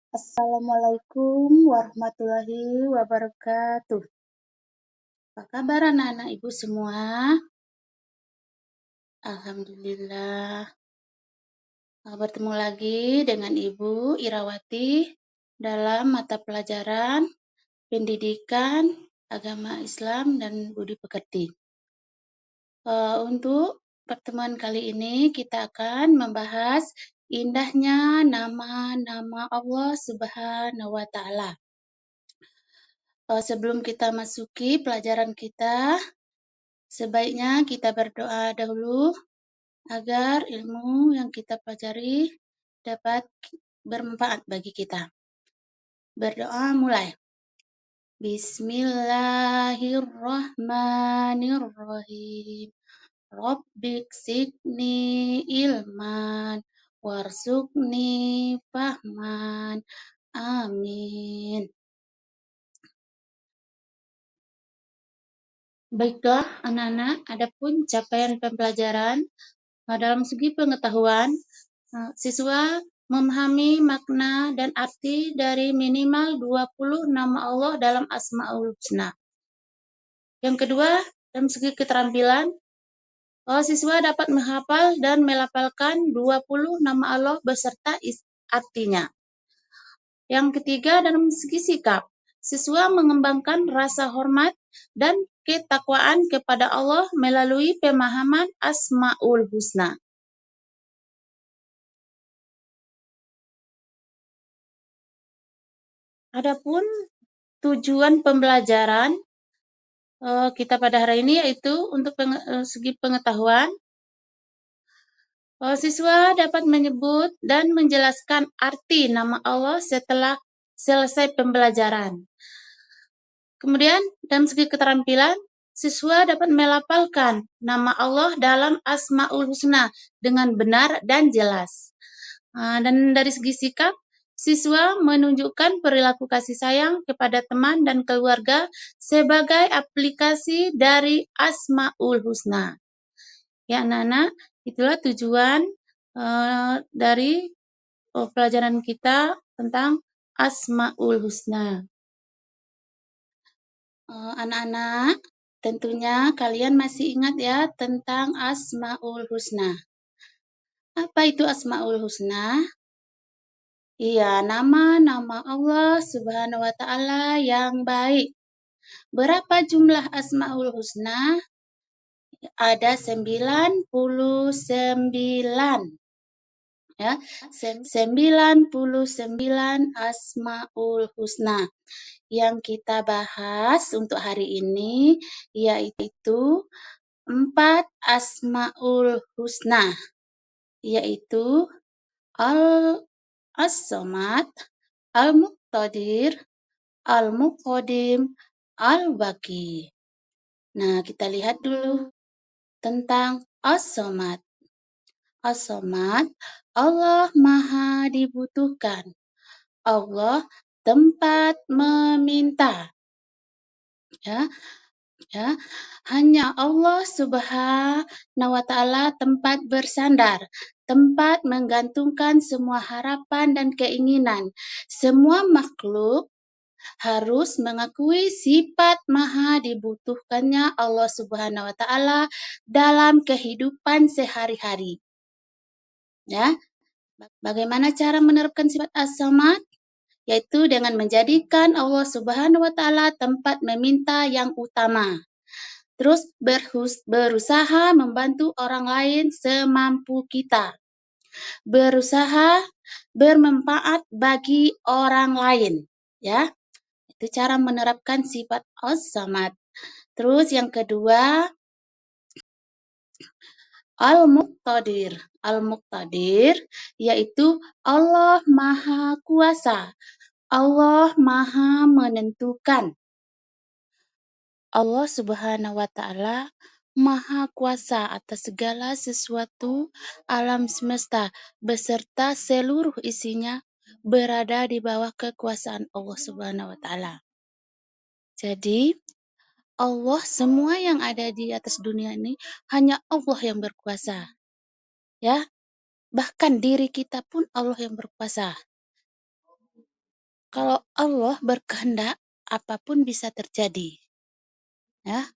Assalamualaikum warahmatullahi wabarakatuh. Apa kabar anak-anak ibu semua? Alhamdulillah. Bertemu lagi dengan Ibu Irawati dalam mata pelajaran pendidikan agama Islam dan budi pekerti. Untuk pertemuan kali ini kita akan membahas indahnya nama-nama Allah Subhanahu wa Ta'ala. Sebelum kita masuki pelajaran kita, sebaiknya kita berdoa dahulu agar ilmu yang kita pelajari dapat bermanfaat bagi kita. Berdoa mulai. Bismillahirrahmanirrahim. Rabbik zidni ilman warzuqni fahman. Amin. Baiklah anak-anak, adapun capaian pembelajaran dalam segi pengetahuan, siswa memahami makna dan arti dari minimal 20 nama Allah dalam Asmaul Husna. Yang kedua, dalam segi keterampilan, siswa dapat menghafal dan melafalkan 20 nama Allah beserta artinya. Yang ketiga, dalam segi sikap, siswa mengembangkan rasa hormat dan ketakwaan kepada Allah melalui pemahaman Asmaul Husna. Adapun tujuan pembelajaran kita pada hari ini yaitu untuk segi pengetahuan, siswa dapat menyebut dan menjelaskan arti nama Allah setelah selesai pembelajaran. Kemudian dalam segi keterampilan, siswa dapat melafalkan nama Allah dalam Asmaul Husna dengan benar dan jelas. Dan dari segi sikap, siswa menunjukkan perilaku kasih sayang kepada teman dan keluarga sebagai aplikasi dari Asmaul Husna. Ya anak-anak, itulah tujuan dari pelajaran kita tentang Asmaul Husna. Anak-anak, tentunya kalian masih ingat ya tentang Asmaul Husna. Apa itu Asmaul Husna? Iya, nama-nama Allah Subhanahu wa Ta'ala yang baik. Berapa jumlah Asmaul Husna? Ada 99. Ya, 99 Asmaul Husna. Yang kita bahas untuk hari ini yaitu 4 Asmaul Husna, yaitu As-Samad, Al-Muqtadir, Al-Muqaddim, Al-Baqi. Nah, kita lihat dulu tentang As-Samad. As-Samad, Allah Maha dibutuhkan. Allah tempat meminta. Ya, hanya Allah Subhanahu wa Ta'ala tempat bersandar, tempat menggantungkan semua harapan dan keinginan. Semua makhluk harus mengakui sifat maha dibutuhkannya Allah Subhanahu wa Ta'ala dalam kehidupan sehari-hari. Ya, bagaimana cara menerapkan sifat as-samad? Yaitu dengan menjadikan Allah Subhanahu wa Ta'ala tempat meminta yang utama. Terus berusaha membantu orang lain semampu kita. Berusaha bermanfaat bagi orang lain. Ya, itu cara menerapkan sifat as-samad. Terus yang kedua, Al-Muqtadir. Al-Muqtadir yaitu Allah Maha Kuasa. Allah Maha menentukan. Allah Subhanahu wa Ta'ala Maha Kuasa atas segala sesuatu alam semesta beserta seluruh isinya berada di bawah kekuasaan Allah Subhanahu wa Ta'ala. Jadi Allah, semua yang ada di atas dunia ini hanya Allah yang berkuasa. Ya, bahkan diri kita pun Allah yang berkuasa. Kalau Allah berkehendak, apapun bisa terjadi. Ya.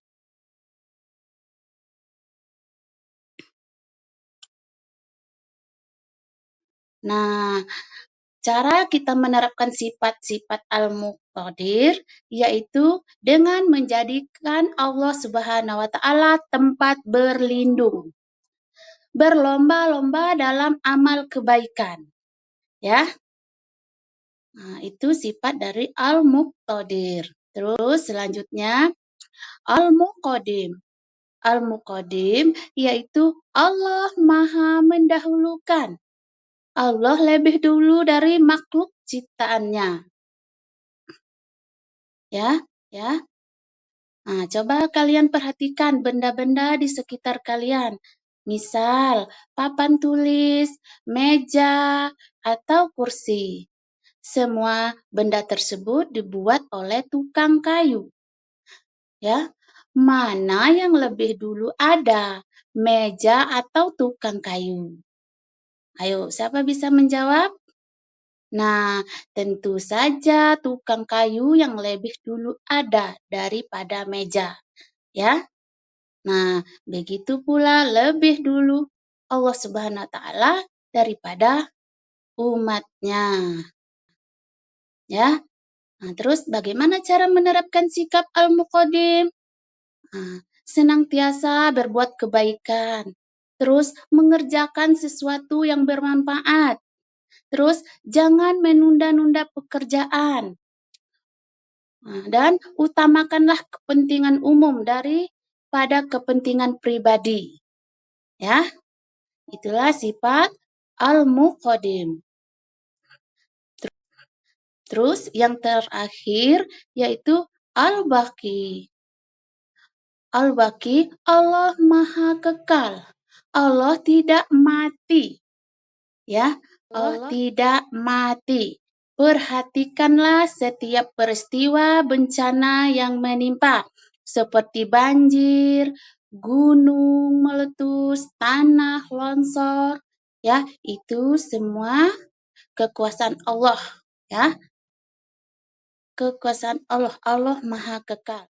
Nah, cara kita menerapkan sifat-sifat Al-Muqtadir yaitu dengan menjadikan Allah Subhanahu wa taala tempat berlindung. Berlomba-lomba dalam amal kebaikan, ya. Nah, itu sifat dari Al-Muqtadir. Terus selanjutnya Al-Muqaddim. Al-Muqaddim yaitu Allah Maha mendahulukan. Allah lebih dulu dari makhluk ciptaannya. Ya. Nah, coba kalian perhatikan benda-benda di sekitar kalian. Misal, papan tulis, meja, atau kursi. Semua benda tersebut dibuat oleh tukang kayu. Ya, mana yang lebih dulu ada, meja atau tukang kayu? Ayo, siapa bisa menjawab? Nah, tentu saja tukang kayu yang lebih dulu ada daripada meja, ya. Nah, begitu pula lebih dulu Allah Subhanahu wa taala daripada umatnya, ya. Nah, terus bagaimana cara menerapkan sikap al-muqaddim? Nah, senantiasa berbuat kebaikan, terus mengerjakan sesuatu yang bermanfaat, terus jangan menunda-nunda pekerjaan, dan utamakanlah kepentingan umum daripada kepentingan pribadi. Ya, itulah sifat al-muqaddim. Terus yang terakhir yaitu al-baqi. Al-Baqi, Allah Maha Kekal. Allah tidak mati. Ya, Allah tidak mati. Perhatikanlah setiap peristiwa bencana yang menimpa, seperti banjir, gunung meletus, tanah longsor. Ya, itu semua kekuasaan Allah. Ya, kekuasaan Allah. Allah Maha Kekal.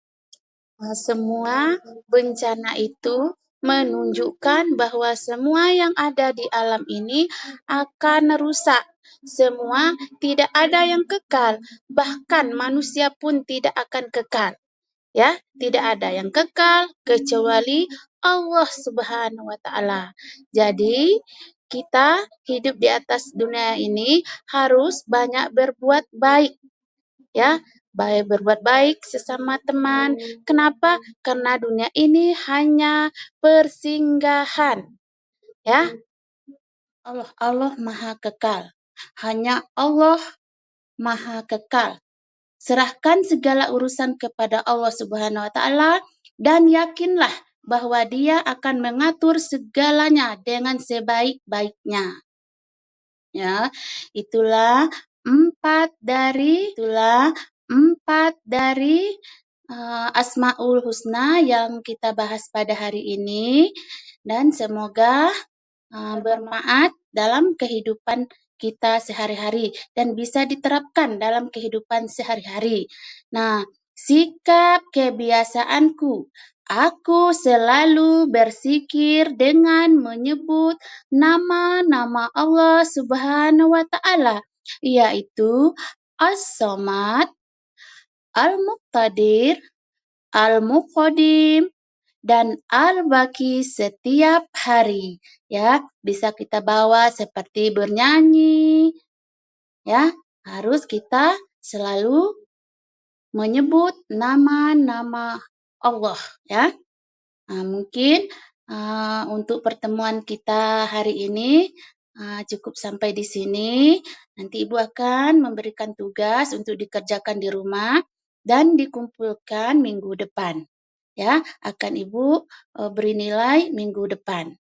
Semua bencana itu menunjukkan bahwa semua yang ada di alam ini akan rusak. Semua tidak ada yang kekal, bahkan manusia pun tidak akan kekal. Ya, tidak ada yang kekal kecuali Allah Subhanahu wa taala. Jadi, kita hidup di atas dunia ini harus banyak berbuat baik, ya, berbuat baik sesama teman. Kenapa? Karena dunia ini hanya persinggahan, ya. Allah Maha Kekal. Hanya Allah Maha Kekal. Serahkan segala urusan kepada Allah Subhanahu wa taala dan yakinlah bahwa Dia akan mengatur segalanya dengan sebaik-baiknya. Ya, itulah empat dari Asmaul Husna yang kita bahas pada hari ini, dan semoga bermanfaat dalam kehidupan kita sehari-hari dan bisa diterapkan dalam kehidupan sehari-hari. Nah, sikap kebiasaanku, aku selalu berzikir dengan menyebut nama-nama Allah Subhanahu wa taala, yaitu As-Somad, Al-Muqtadir, Al-Muqaddim, dan al-baqi setiap hari. Ya, bisa kita bawa seperti bernyanyi. Ya, harus kita selalu menyebut nama-nama Allah, ya. Nah, mungkin untuk pertemuan kita hari ini cukup sampai di sini. Nanti Ibu akan memberikan tugas untuk dikerjakan di rumah dan dikumpulkan minggu depan. Ya, akan Ibu beri nilai minggu depan.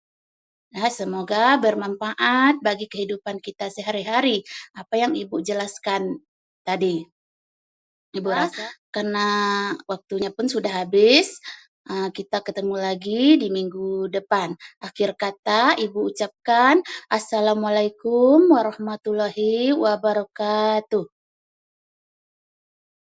Nah, semoga bermanfaat bagi kehidupan kita sehari-hari apa yang Ibu jelaskan tadi. Ibu rasa karena waktunya pun sudah habis, kita ketemu lagi di minggu depan. Akhir kata Ibu ucapkan Assalamualaikum warahmatullahi wabarakatuh.